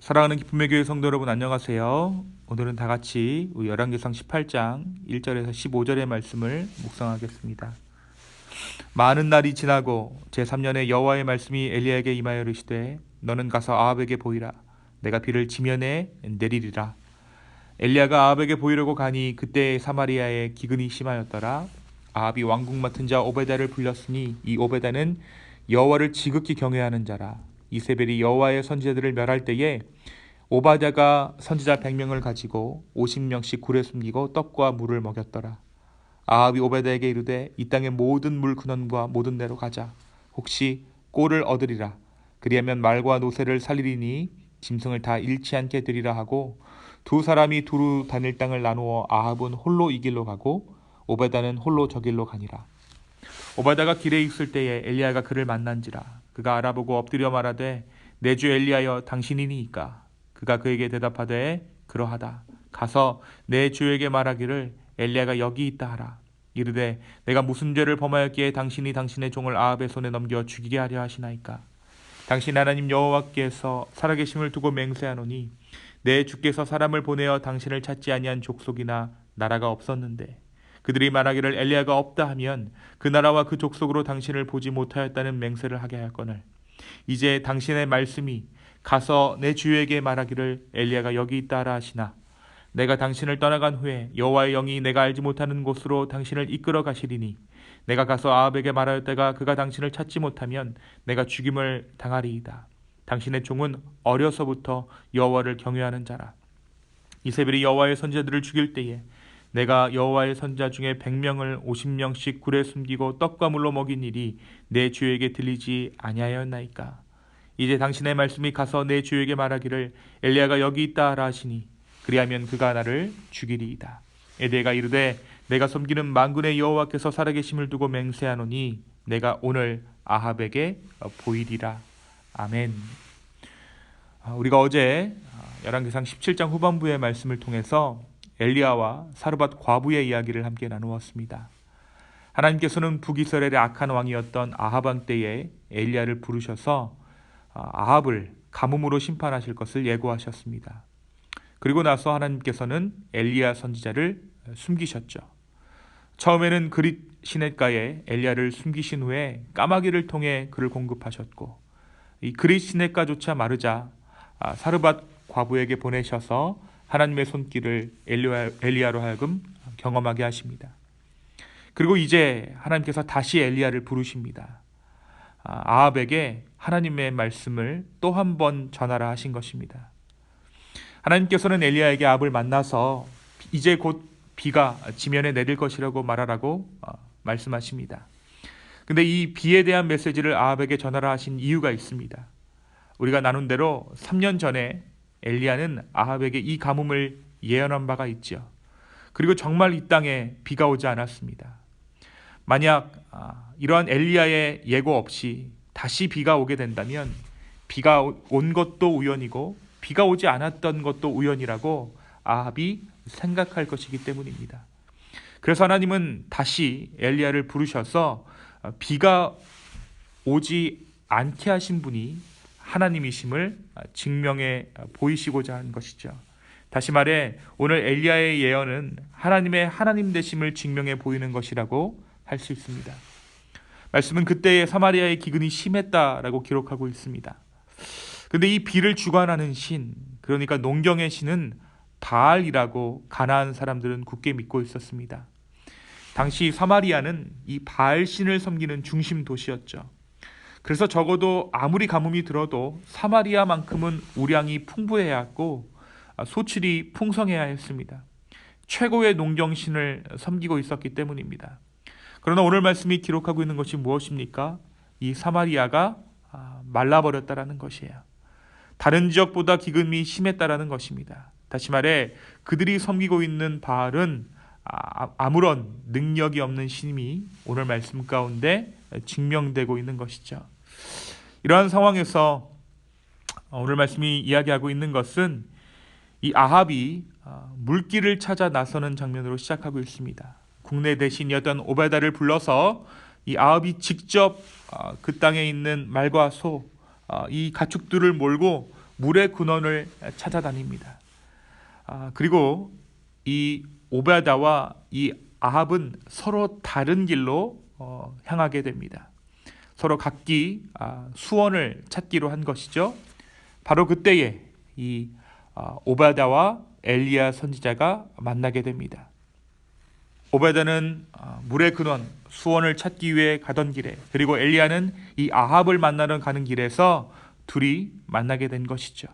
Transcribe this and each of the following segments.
사랑하는 기쁨의 교회 성도 여러분 안녕하세요. 오늘은 다 같이 우리 열왕기상 18장 1절에서 15절의 말씀을 묵상하겠습니다. 많은 날이 지나고 제3년에 여호와의 말씀이 엘리야에게 임하여 이르시되 너는 가서 아합에게 보이라. 내가 비를 지면에 내리리라. 엘리야가 아합에게 보이려고 가니 그때 사마리아에 기근이 심하였더라. 아합이 왕궁 맡은 자 오베다를 불렀으니 이 오베다는 여호와를 지극히 경외하는 자라. 이세벨이 여호와의 선지자들을 멸할 때에 오바댜가 선지자 100명을 가지고 50명씩 굴에 숨기고 떡과 물을 먹였더라. 아합이 오베다에게 이르되 이 땅의 모든 물 근원과 모든 데로 가자. 혹시 꼴을 얻으리라. 그리하면 말과 노새를 살리리니 짐승을 다 잃지 않게 되리라 하고 두 사람이 두루 다닐 땅을 나누어 아합은 홀로 이 길로 가고 오베다는 홀로 저 길로 가니라. 오바다가 길에 있을 때에 엘리야가 그를 만난지라. 그가 알아보고 엎드려 말하되 내 주 엘리야여 당신이니이까. 그가 그에게 대답하되 그러하다. 가서 내 주에게 말하기를 엘리야가 여기 있다 하라. 이르되 내가 무슨 죄를 범하였기에 당신이 당신의 종을 아합의 손에 넘겨 죽이게 하려 하시나이까. 당신 하나님 여호와께서 살아계심을 두고 맹세하노니 내 주께서 사람을 보내어 당신을 찾지 아니한 족속이나 나라가 없었는데 그들이 말하기를 엘리야가 없다 하면 그 나라와 그 족속으로 당신을 보지 못하였다는 맹세를 하게 할거늘 이제 당신의 말씀이 가서 내 주에게 말하기를 엘리야가 여기 있다 하라 하시나 내가 당신을 떠나간 후에 여호와의 영이 내가 알지 못하는 곳으로 당신을 이끌어 가시리니 내가 가서 아합에게 말하였다가 그가 당신을 찾지 못하면 내가 죽임을 당하리이다. 당신의 종은 어려서부터 여호와를 경외하는 자라. 이세벨이 여호와의 선지자들을 죽일 때에 내가 여호와의 선지자 중에 100명을 50명씩 굴에 숨기고 떡과 물로 먹인 일이 내 주에게 들리지 아니하였나이까. 이제 당신의 말씀이 가서 내 주에게 말하기를 엘리야가 여기 있다 하라 하시니 그리하면 그가 나를 죽이리이다. 에데가 이르되 내가 섬기는 만군의 여호와께서 살아계심을 두고 맹세하노니 내가 오늘 아합에게 보이리라. 아멘. 우리가 어제 열왕기상 17장 후반부의 말씀을 통해서 엘리야와 사르밧 과부의 이야기를 함께 나누었습니다. 하나님께서는 북이스라엘의 악한 왕이었던 아합 왕 때에 엘리야를 부르셔서 아합을 가뭄으로 심판하실 것을 예고하셨습니다. 그리고 나서 하나님께서는 엘리야 선지자를 숨기셨죠. 처음에는 그릿 시냇가에 엘리야를 숨기신 후에 까마귀를 통해 그를 공급하셨고 이 그릿 시냇가조차 마르자 사르밧 과부에게 보내셔서 하나님의 손길을 엘리야로 하여금 경험하게 하십니다. 그리고 이제 하나님께서 다시 엘리야를 부르십니다. 아합에게 하나님의 말씀을 또 한 번 전하라 하신 것입니다. 하나님께서는 엘리야에게 아합을 만나서 이제 곧 비가 지면에 내릴 것이라고 말하라고 말씀하십니다. 근데 이 비에 대한 메시지를 아합에게 전하라 하신 이유가 있습니다. 우리가 나눈 대로 3년 전에 엘리야는 아합에게 이 가뭄을 예언한 바가 있죠. 그리고 정말 이 땅에 비가 오지 않았습니다. 만약 이러한 엘리야의 예고 없이 다시 비가 오게 된다면 비가 온 것도 우연이고 비가 오지 않았던 것도 우연이라고 아합이 생각할 것이기 때문입니다. 그래서 하나님은 다시 엘리야를 부르셔서 비가 오지 않게 하신 분이 하나님이심을 증명해 보이시고자 한 것이죠. 다시 말해 오늘 엘리야의 예언은 하나님의 하나님 되심을 증명해 보이는 것이라고 할 수 있습니다. 말씀은 그때의 사마리아의 기근이 심했다라고 기록하고 있습니다. 그런데 이 비를 주관하는 신, 그러니까 농경의 신은 바알이라고 가나안 사람들은 굳게 믿고 있었습니다. 당시 사마리아는 이 바알 신을 섬기는 중심 도시였죠. 그래서 적어도 아무리 가뭄이 들어도 사마리아만큼은 우량이 풍부해야 했고 소출이 풍성해야 했습니다. 최고의 농경신을 섬기고 있었기 때문입니다. 그러나 오늘 말씀이 기록하고 있는 것이 무엇입니까? 이 사마리아가 말라버렸다라는 것이에요. 다른 지역보다 기근이 심했다라는 것입니다. 다시 말해 그들이 섬기고 있는 바알은 아무런 능력이 없는 신임이 오늘 말씀 가운데 증명되고 있는 것이죠. 이러한 상황에서 오늘 말씀이 이야기하고 있는 것은 이 아합이 물길을 찾아 나서는 장면으로 시작하고 있습니다. 국내 대신이었던 오베다를 불러서 이 아합이 직접 그 땅에 있는 말과 소, 이 가축들을 몰고 물의 근원을 찾아다닙니다. 그리고 이 오베다와 이 아합은 서로 다른 길로 향하게 됩니다. 서로 각기 수원을 찾기로 한 것이죠. 바로 그때에 이 오바다와 엘리야 선지자가 만나게 됩니다. 오바다는 물의 근원 수원을 찾기 위해 가던 길에, 그리고 엘리야는 이 아합을 만나러 가는 길에서 둘이 만나게 된 것이죠.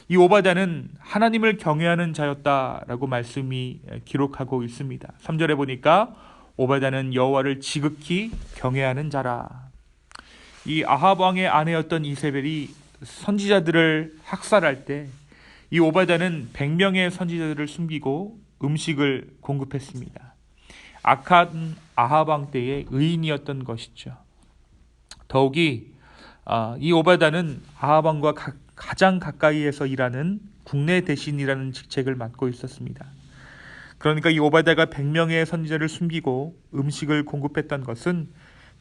이 오바다는 하나님을 경외하는 자였다라고 말씀이 기록하고 있습니다. 3절에 보니까 오바다는 여호와를 지극히 경외하는 자라. 이 아합 왕의 아내였던 이세벨이 선지자들을 학살할 때 이 오바다는 100명의 선지자들을 숨기고 음식을 공급했습니다. 악한 아합 왕 때의 의인이었던 것이죠. 더욱이 이 오바다는 아합 왕과 가장 가까이에서 일하는 국내 대신이라는 직책을 맡고 있었습니다. 그러니까 이 오바다가 100명의 선지자를 숨기고 음식을 공급했던 것은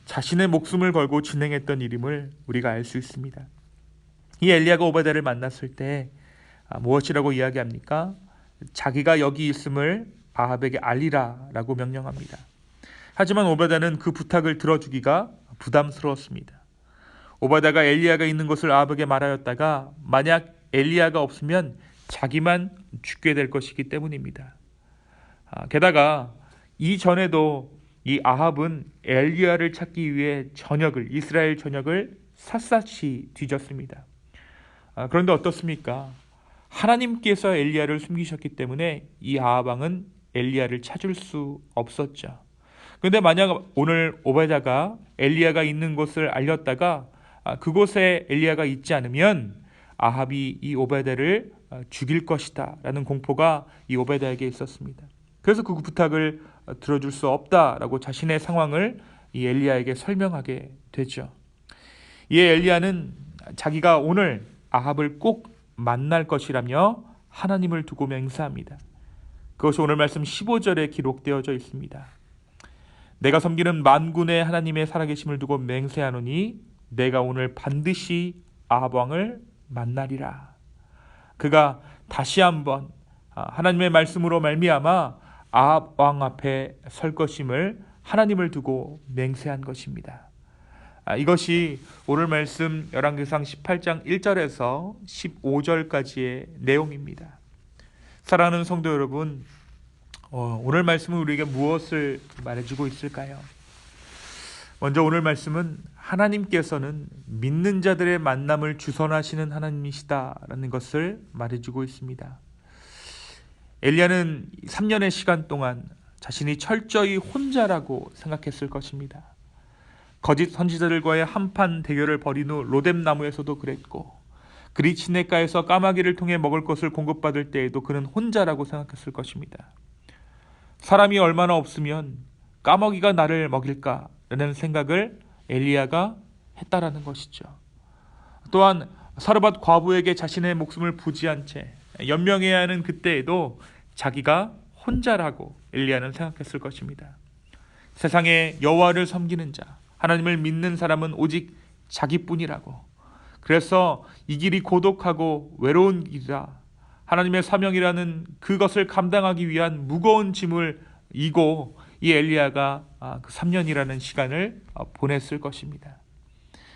자신의 목숨을 걸고 진행했던 일임을 우리가 알 수 있습니다. 이 엘리야가 오바다를 만났을 때 무엇이라고 이야기합니까? 자기가 여기 있음을 아합에게 알리라라고 명령합니다. 하지만 오바다는 그 부탁을 들어주기가 부담스러웠습니다. 오바다가 엘리야가 있는 곳을 아합에게 말하였다가 만약 엘리야가 없으면 자기만 죽게 될 것이기 때문입니다. 게다가 이전에도 이 아합은 엘리야를 찾기 위해 이스라엘 전역을 샅샅이 뒤졌습니다. 그런데 어떻습니까? 하나님께서 엘리야를 숨기셨기 때문에 이 아합 왕은 엘리야를 찾을 수 없었죠. 그런데 만약 오늘 오바다가 엘리야가 있는 곳을 알렸다가 그곳에 엘리야가 있지 않으면 아합이 이 오바다를 죽일 것이다 라는 공포가 이 오바다에게 있었습니다. 그래서 그 부탁을 들어줄 수 없다라고 자신의 상황을 이 엘리야에게 설명하게 되죠. 이에 엘리야는 자기가 오늘 아합을 꼭 만날 것이라며 하나님을 두고 맹세합니다. 그것이 오늘 말씀 15절에 기록되어져 있습니다. 내가 섬기는 만군의 하나님의 살아계심을 두고 맹세하노니 내가 오늘 반드시 아합 왕을 만나리라. 그가 다시 한번 하나님의 말씀으로 말미암아 아합 왕 앞에 설 것임을 하나님을 두고 맹세한 것입니다. 이것이 오늘 말씀 열왕기상 18장 1절에서 15절까지의 내용입니다. 사랑하는 성도 여러분, 오늘 말씀은 우리에게 무엇을 말해주고 있을까요? 먼저 오늘 말씀은 하나님께서는 믿는 자들의 만남을 주선하시는 하나님이시다라는 것을 말해주고 있습니다. 엘리야는 3년의 시간 동안 자신이 철저히 혼자라고 생각했을 것입니다. 거짓 선지자들과의 한판 대결을 벌인 후 로뎀 나무에서도 그랬고, 그리 시냇가에서 까마귀를 통해 먹을 것을 공급받을 때에도 그는 혼자라고 생각했을 것입니다. 사람이 얼마나 없으면 까마귀가 나를 먹일까라는 생각을 엘리야가 했다라는 것이죠. 또한 사르밧 과부에게 자신의 목숨을 부지한 채 연명해야 하는 그때에도 자기가 혼자라고 엘리야는 생각했을 것입니다. 세상에 여호와를 섬기는 자, 하나님을 믿는 사람은 오직 자기뿐이라고, 그래서 이 길이 고독하고 외로운 길이라 하나님의 사명이라는 그것을 감당하기 위한 무거운 짐을 이고 이 엘리야가 그 3년이라는 시간을 보냈을 것입니다.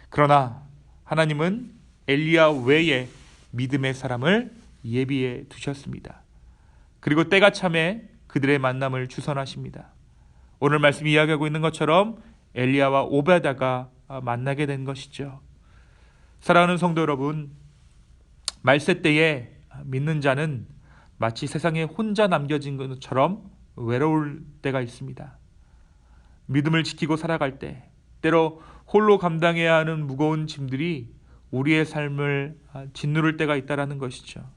그러나 하나님은 엘리야 외에 믿음의 사람을 예비해 두셨습니다. 그리고 때가 참에 그들의 만남을 주선하십니다. 오늘 말씀 이야기하고 있는 것처럼 엘리야와 오바다가 만나게 된 것이죠. 사랑하는 성도 여러분, 말세 때에 믿는 자는 마치 세상에 혼자 남겨진 것처럼 외로울 때가 있습니다. 믿음을 지키고 살아갈 때 때로 홀로 감당해야 하는 무거운 짐들이 우리의 삶을 짓누를 때가 있다는 것이죠.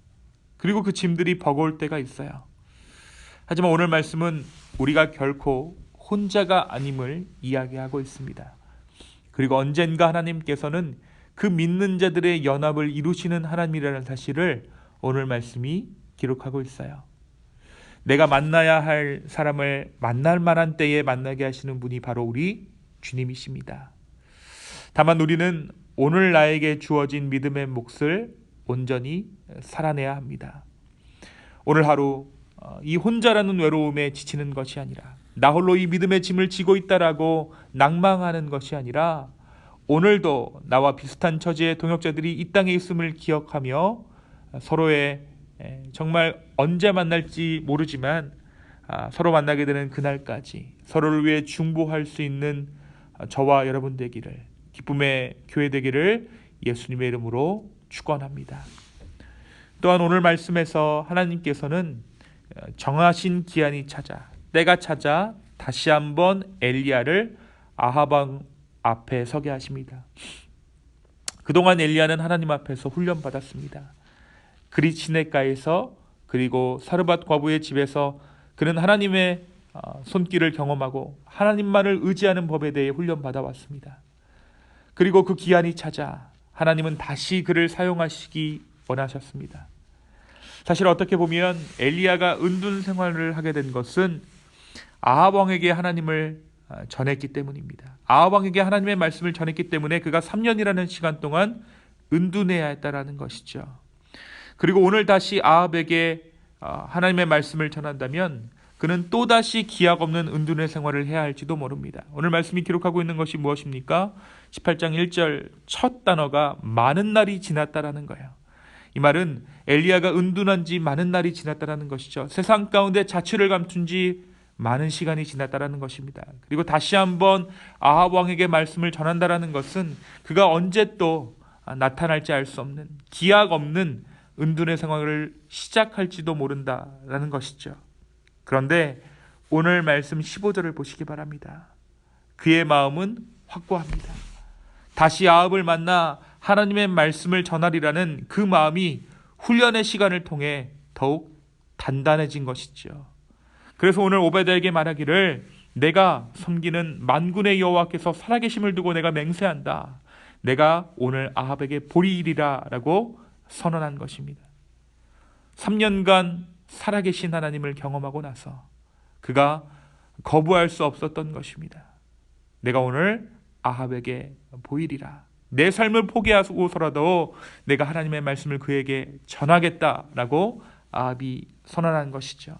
그리고 그 짐들이 버거울 때가 있어요. 하지만 오늘 말씀은 우리가 결코 혼자가 아님을 이야기하고 있습니다. 그리고 언젠가 하나님께서는 그 믿는 자들의 연합을 이루시는 하나님이라는 사실을 오늘 말씀이 기록하고 있어요. 내가 만나야 할 사람을 만날 만한 때에 만나게 하시는 분이 바로 우리 주님이십니다. 다만 우리는 오늘 나에게 주어진 믿음의 몫을 온전히 살아내야 합니다. 오늘 하루 이 혼자라는 외로움에 지치는 것이 아니라 나 홀로 이 믿음의 짐을 지고 있다라고 낭망하는 것이 아니라 오늘도 나와 비슷한 처지의 동역자들이 이 땅에 있음을 기억하며 서로의 정말 언제 만날지 모르지만 서로 만나게 되는 그날까지 서로를 위해 중보할 수 있는 저와 여러분 되기를, 기쁨의 교회 되기를 예수님의 이름으로 축원합니다. 또한 오늘 말씀에서 하나님께서는 정하신 기한이 찾아, 때가 찾아 다시 한번 엘리야를 아합 왕 앞에 서게 하십니다. 그동안 엘리야는 하나님 앞에서 훈련받았습니다. 그리 시내가에서, 그리고 사르밧 과부의 집에서 그는 하나님의 손길을 경험하고 하나님만을 의지하는 법에 대해 훈련받아 왔습니다. 그리고 그 기한이 찾아 하나님은 다시 그를 사용하시기 원하셨습니다. 사실 어떻게 보면 엘리야가 은둔 생활을 하게 된 것은 아합 왕에게 하나님을 전했기 때문입니다. 아합 왕에게 하나님의 말씀을 전했기 때문에 그가 3년이라는 시간 동안 은둔해야 했다라는 것이죠. 그리고 오늘 다시 아합에게 하나님의 말씀을 전한다면 그는 또다시 기약 없는 은둔의 생활을 해야 할지도 모릅니다. 오늘 말씀이 기록하고 있는 것이 무엇입니까? 18장 1절 첫 단어가 많은 날이 지났다라는 거예요. 이 말은 엘리야가 은둔한 지 많은 날이 지났다라는 것이죠. 세상 가운데 자취를 감춘 지 많은 시간이 지났다라는 것입니다. 그리고 다시 한번 아합 왕에게 말씀을 전한다라는 것은 그가 언제 또 나타날지 알 수 없는 기약 없는 은둔의 생활을 시작할지도 모른다라는 것이죠. 그런데 오늘 말씀 15절을 보시기 바랍니다. 그의 마음은 확고합니다. 다시 아합을 만나 하나님의 말씀을 전하리라는 그 마음이 훈련의 시간을 통해 더욱 단단해진 것이죠. 그래서 오늘 오베드에게 말하기를 내가 섬기는 만군의 여호와께서 살아계심을 두고 내가 맹세한다. 내가 오늘 아합에게 보리이리라 라고 선언한 것입니다. 3년간 살아계신 하나님을 경험하고 나서 그가 거부할 수 없었던 것입니다. 내가 오늘 아합에게 보이리라. 내 삶을 포기하고서라도 내가 하나님의 말씀을 그에게 전하겠다라고 아합이 선언한 것이죠.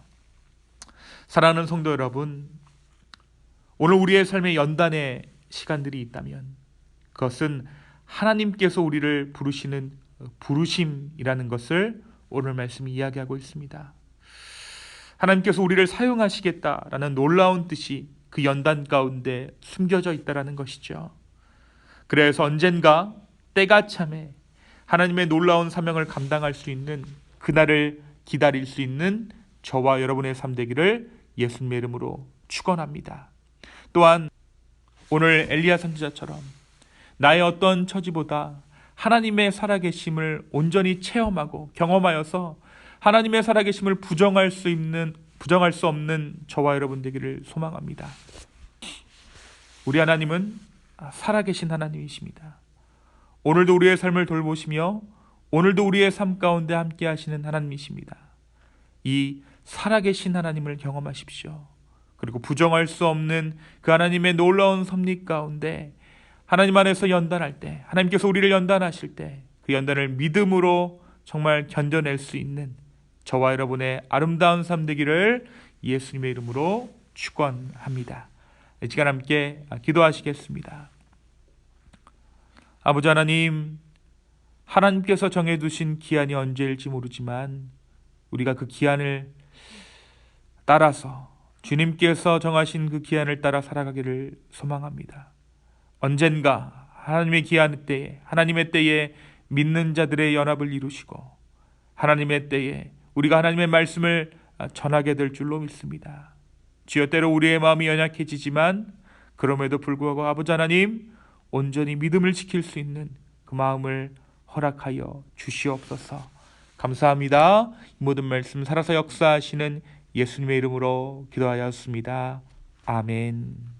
사랑하는 성도 여러분, 오늘 우리의 삶에 연단의 시간들이 있다면 그것은 하나님께서 우리를 부르시는 부르심이라는 것을 오늘 말씀이 이야기하고 있습니다. 하나님께서 우리를 사용하시겠다라는 놀라운 뜻이 그 연단 가운데 숨겨져 있다라는 것이죠. 그래서 언젠가 때가 참에 하나님의 놀라운 사명을 감당할 수 있는 그날을 기다릴 수 있는 저와 여러분의 삶 되기를 예수님의 이름으로 축원합니다. 또한 오늘 엘리야 선지자처럼 나의 어떤 처지보다 하나님의 살아계심을 온전히 체험하고 경험하여서 하나님의 살아계심을 부정할 수 없는 저와 여러분 되기를 소망합니다. 우리 하나님은 살아계신 하나님이십니다. 오늘도 우리의 삶을 돌보시며 오늘도 우리의 삶 가운데 함께 하시는 하나님이십니다. 이 살아계신 하나님을 경험하십시오. 그리고 부정할 수 없는 그 하나님의 놀라운 섭리 가운데 하나님 안에서 연단할 때, 하나님께서 우리를 연단하실 때 그 연단을 믿음으로 정말 견뎌낼 수 있는 저와 여러분의 아름다운 삶 되기를 예수님의 이름으로 축원합니다. 이 시간 함께 기도하시겠습니다. 아버지 하나님, 하나님께서 정해두신 기한이 언제일지 모르지만 우리가 그 기한을 따라서 주님께서 정하신 그 기한을 따라 살아가기를 소망합니다. 언젠가 하나님의 기한 때에, 하나님의 때에 믿는 자들의 연합을 이루시고 하나님의 때에 우리가 하나님의 말씀을 전하게 될 줄로 믿습니다. 주여, 때로 우리의 마음이 연약해지지만 그럼에도 불구하고 아버지 하나님, 온전히 믿음을 지킬 수 있는 그 마음을 허락하여 주시옵소서. 감사합니다. 이 모든 말씀 살아서 역사하시는 예수님의 이름으로 기도하였습니다. 아멘.